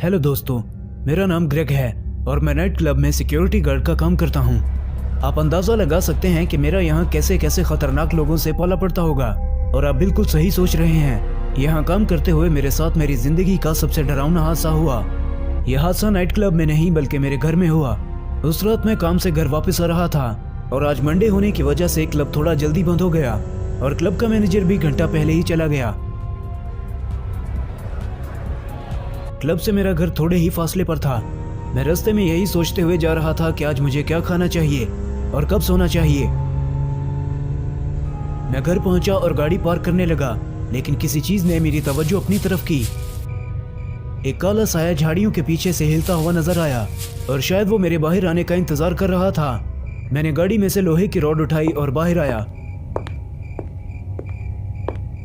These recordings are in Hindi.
हेलो दोस्तों, मेरा नाम ग्रेग है और मैं नाइट क्लब में सिक्योरिटी गार्ड का काम करता हूँ। आप अंदाज़ा लगा सकते हैं कि मेरा यहाँ कैसे कैसे खतरनाक लोगों से पाला पड़ता होगा। और आप बिल्कुल सही सोच रहे हैं, यहाँ काम करते हुए मेरे साथ मेरी जिंदगी का सबसे डरावना हादसा हुआ। यह हादसा नाइट क्लब में नहीं बल्कि मेरे घर में हुआ। उस रात मैं काम से घर वापस आ रहा था और आज मंडे होने की वजह से क्लब थोड़ा जल्दी बंद हो गया और क्लब का मैनेजर भी घंटा पहले ही चला गया। क्लब से मेरा घर थोड़े ही फासले पर था। मैं रास्ते में यही सोचते हुए जा रहा था कि आज मुझे क्या खाना चाहिए और कब सोना चाहिए। मैं घर पहुंचा और गाड़ी पार्क करने लगा, लेकिन किसी चीज ने मेरी तवज्जो अपनी तरफ की। एक काला साया झाड़ियों के पीछे से हिलता हुआ नजर आया और शायद वो मेरे बाहर आने का इंतजार कर रहा था। मैंने गाड़ी में से लोहे की रॉड उठाई और बाहर आया।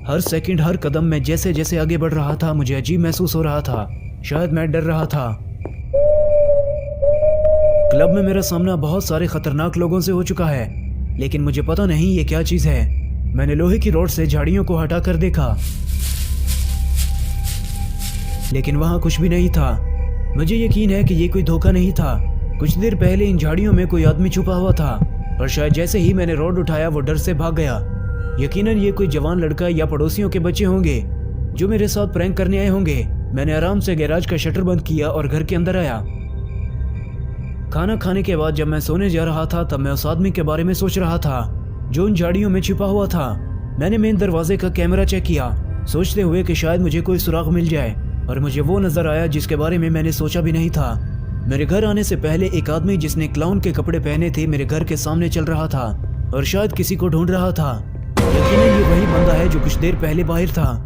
हर सेकंड, हर कदम में जैसे जैसे आगे बढ़ रहा था मुझे अजीब महसूस हो रहा था। शायद मैं डर रहा था। क्लब में मेरा सामना बहुत सारे खतरनाक लोगों से हो चुका है, लेकिन मुझे पता नहीं ये क्या चीज है। मैंने लोहे की रॉड से झाड़ियों को हटाकर देखा, लेकिन वहां कुछ भी नहीं था। मुझे यकीन है कि ये कोई धोखा नहीं था। कुछ देर पहले इन झाड़ियों में कोई आदमी छुपा हुआ था और शायद जैसे ही मैंने रॉड उठाया वो डर से भाग गया। यकीनन ये कोई जवान लड़का या पड़ोसियों के बच्चे होंगे जो मेरे साथ प्रैंक करने आए होंगे। मैंने आराम से गैराज का शटर बंद किया और घर के अंदर आया। खाना खाने के बाद जब मैं सोने जा रहा था तब मैं उस आदमी के बारे में सोच रहा था जो उन झाड़ियों में छिपा हुआ था। मैंने मेन दरवाजे का कैमरा चेक किया, सोचते हुए कि शायद मुझे कोई सुराग मिल जाए, और मुझे वो नजर आया जिसके बारे में मैंने सोचा भी नहीं था। मेरे घर आने से पहले एक आदमी जिसने क्लाउन के कपड़े पहने थे मेरे घर के सामने चल रहा था और शायद किसी को ढूंढ रहा था। यकीनन ये वही बंदा है जो कुछ देर पहले बाहर था।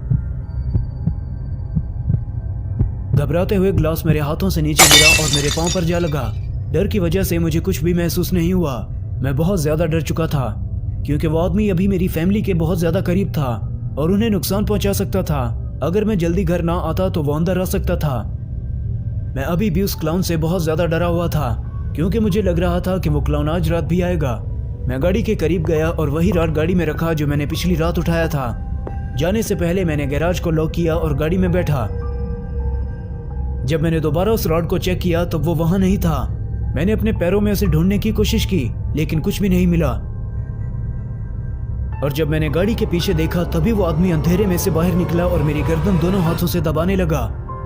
घबराते हुए ग्लास मेरे हाथों से नीचे गिरा और मेरे पांव पर जा लगा। डर की वजह से मुझे कुछ भी महसूस नहीं हुआ। मैं बहुत ज्यादा डर चुका था क्योंकि वो आदमी अभी मेरी फैमिली के बहुत ज्यादा करीब था और उन्हें नुकसान पहुंचा सकता था। अगर मैं जल्दी घर ना आता तो वो अंदर आ सकता था। मैं अभी भी उस क्लाउन से बहुत ज्यादा डरा हुआ था क्योंकि मुझे लग रहा था कि वो क्लाउन आज रात भी आएगा। मैं गाड़ी के करीब गया और वही रॉड गाड़ी में रखा जो मैंने पिछली रात उठाया था। जाने से पहले मैंने गैराज को लॉक किया और गाड़ी में बैठा। जब मैंने दोबारा उस रॉड को चेक किया तो वो वहां नहीं था। मैंने अपने पैरों में उसे ढूंढने की कोशिश की, लेकिन कुछ भी नहीं मिला। और जब मैंने गाड़ी के पीछे देखा तभी वो आदमी अंधेरे में से बाहर निकला और मेरी गर्दन दोनों हाथों से दबाने लगा।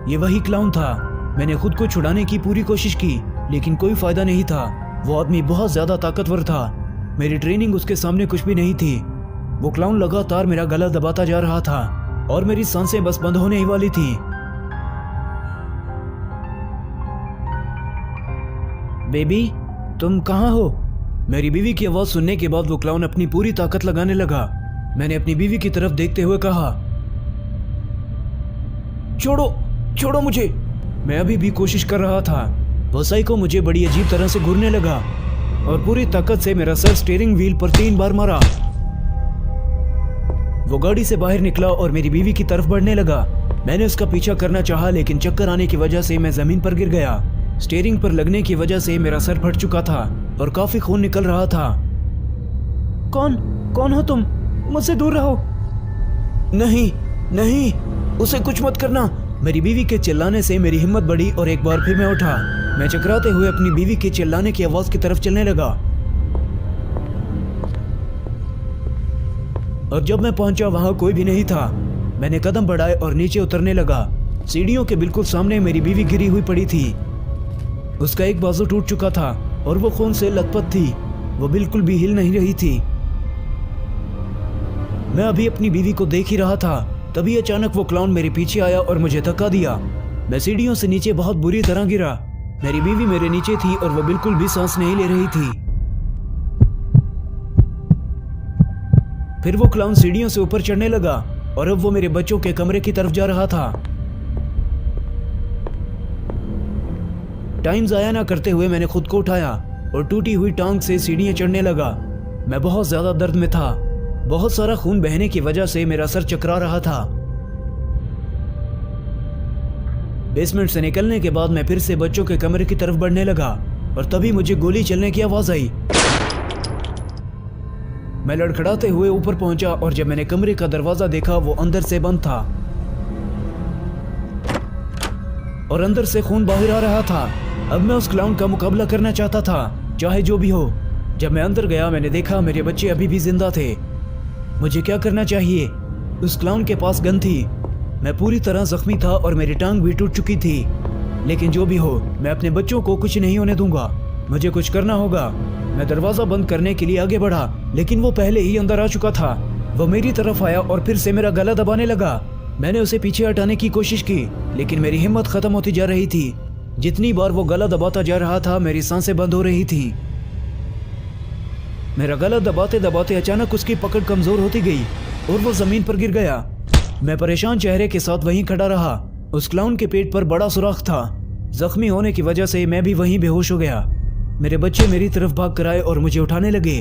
ये वही क्लाउन था। मैंने खुद को छुड़ाने की पूरी कोशिश की, लेकिन कोई फायदा नहीं था। वो आदमी बहुत ज्यादा ताकतवर था। मेरी ट्रेनिंग उसके सामने कुछ भी नहीं थी। वो क्लाउन लगातार मेरा गला दबाता जा रहा था और मेरी सांसें बस बंद होने ही वाली थी। बेबी, तुम कहाँ हो? मेरी बीवी की आवाज सुनने के बाद वो क्लाउन अपनी पूरी ताकत लगाने लगा। मैंने अपनी बीवी की तरफ देखते हुए कहा, छोड़ो छोड़ो मुझे। मैं अभी भी कोशिश कर रहा था। वो साइको मुझे बड़ी अजीब तरह से घूरने लगा और पूरी ताकत से मेरा सर स्टीयरिंग व्हील पर 3 बार मारा। वो गाड़ी से बाहर निकला और मेरी बीवी की तरफ बढ़ने लगा। मैंने उसका पीछा करना चाहा, लेकिन चक्कर आने की वजह से मैं जमीन पर गिर गया। स्टीयरिंग पर लगने की वजह से मेरा सर फट चुका था और काफी खून निकल रहा था। कौन हो तुम? मुझसे दूर रहो। नहीं नहीं, उसे कुछ मत करना। मेरी बीवी के चिल्लाने से मेरी हिम्मत बढ़ी और एक बार फिर मैं उठा। मैं चकराते हुए अपनी बीवी के चिल्लाने की आवाज की तरफ चलने लगा और जब मैं पहुंचा वहां कोई भी नहीं था। मैंने कदम बढ़ाए और नीचे उतरने लगा। सीढ़ियों के बिल्कुल सामने मेरी बीवी गिरी हुई पड़ी थी। उसका एक बाजू टूट चुका था और वो खून से लथपथ थी। वो बिल्कुल भी हिल नहीं रही थी। मैं अभी अपनी बीवी को देख ही रहा था, तभी अचानक वो क्लाउन मेरे पीछे आया और मुझे धक्का दिया। मैं सीढ़ियों से नीचे बहुत बुरी तरह गिरा। मेरी बीवी मेरे नीचे थी और वो बिल्कुल भी सांस नहीं ले रही थी। फिर वो क्लाउन सीढ़ियों से ऊपर चढ़ने लगा और अब वो मेरे बच्चों के कमरे की तरफ जा रहा था। टाइम जाया ना करते हुए मैंने खुद को उठाया और टूटी हुई टांग से सीढ़ियां चढ़ने लगा। मैं बहुत ज्यादा दर्द में था। बहुत सारा खून बहने की वजह से मेरा सर चकरा रहा था। बेसमेंट से निकलने के बाद मैं फिर से बच्चों के कमरे की तरफ बढ़ने लगा और तभी मुझे गोली चलने की आवाज आई। मैं लड़खड़ाते हुए ऊपर पहुंचा और जब मैंने कमरे का दरवाजा देखा वो अंदर से बंद था और अंदर से खून बाहर आ रहा था। अब मैं उस क्लाउन का मुकाबला करना चाहता था, चाहे जो भी हो। जब मैं अंदर गया मैंने देखा मेरे बच्चे अभी भी जिंदा थे। मुझे क्या करना चाहिए? उस क्लाउन के पास गन थी। मैं पूरी तरह जख्मी था और मेरी टांग भी टूट चुकी थी। लेकिन जो भी हो, मैं अपने बच्चों को कुछ नहीं होने दूंगा। मुझे कुछ करना होगा। मैं दरवाजा बंद करने के लिए आगे बढ़ा, लेकिन वो पहले ही अंदर आ चुका था। वो मेरी तरफ आया और फिर से मेरा गला दबाने लगा। मैंने उसे पीछे हटाने की कोशिश की, लेकिन मेरी हिम्मत खत्म होती जा रही थी। जितनी बार वो गला दबाता जा रहा था, मेरी सांसें बंद हो रही थी। मेरा गला दबाते दबाते अचानक उसकी पकड़ कमजोर होती गई और वो जमीन पर गिर गया। मैं परेशान चेहरे के साथ वहीं खड़ा रहा। उस क्लाउन के पेट पर बड़ा सुराख था। जख्मी होने की वजह से मैं भी वहीं बेहोश हो गया। मेरे बच्चे मेरी तरफ भाग कर आए और मुझे उठाने लगे।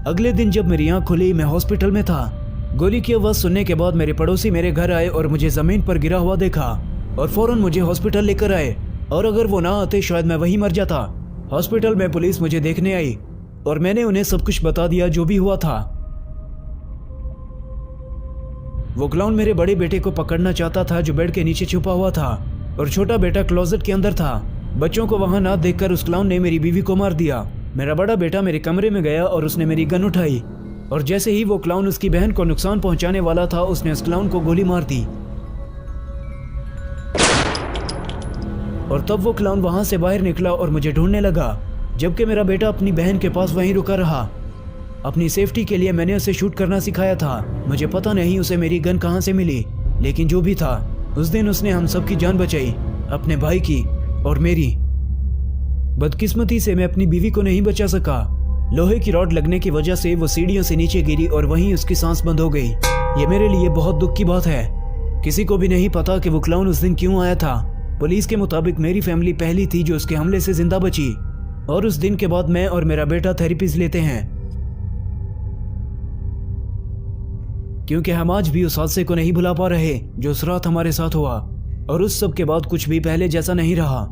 अगले दिन जब मेरी आंख खुली, मैं हॉस्पिटल में था। गोली की आवाज सुनने के बाद मेरे पड़ोसी मेरे घर आए और मुझे जमीन पर गिरा हुआ देखा और फौरन मुझे हॉस्पिटल लेकर आए। और अगर वो ना आते शायद मैं वहीं मर जाता। हॉस्पिटल में पुलिस मुझे देखने आई और मैंने उन्हें सब कुछ बता दिया जो भी हुआ था। वो क्लाउन मेरे बड़े बेटे को पकड़ना चाहता था जो बेड के नीचे छुपा हुआ था, और छोटा बेटा क्लोजेट के अंदर था। बच्चों को वहां ना देखकर उस क्लाउन ने मेरी बीवी को मार दिया। मेरा बड़ा बेटा मेरे कमरे में गया और उसने मेरी गन उठाई, और जैसे ही वो क्लाउन उसकी बहन को नुकसान पहुंचाने वाला था, उसने उस क्लाउन को गोली मार दी। और तब वो क्लाउन वहां से बाहर निकला और मुझे ढूंढने लगा, जबकि मेरा बेटा अपनी बहन के पास वहीं रुका रहा। अपनी सेफ्टी के लिए मैंने उसे शूट करना सिखाया था। मुझे पता नहीं उसे मेरी गन कहां से मिली, लेकिन जो भी था, उस दिन उसने हम सबकी जान बचाई, अपने भाई की और मेरी। बदकिस्मती से मैं अपनी बीवी को नहीं बचा सका। लोहे की रॉड लगने की वजह से वो सीढ़ियों से नीचे गिरी और वहीं उसकी सांस बंद हो गई। ये मेरे लिए बहुत दुख की बात है। किसी को भी नहीं पता कि वो क्लाउन उस दिन क्यों आया था। पुलिस के मुताबिक मेरी फैमिली पहली थी जो उसके हमले से जिंदा बची, और उस दिन के बाद मैं और मेरा बेटा थेरेपीज लेते हैं, क्योंकि हम आज भी उस हादसे को नहीं भुला पा रहे जो उस रात हमारे साथ हुआ। और उस सब के बाद कुछ भी पहले जैसा नहीं रहा।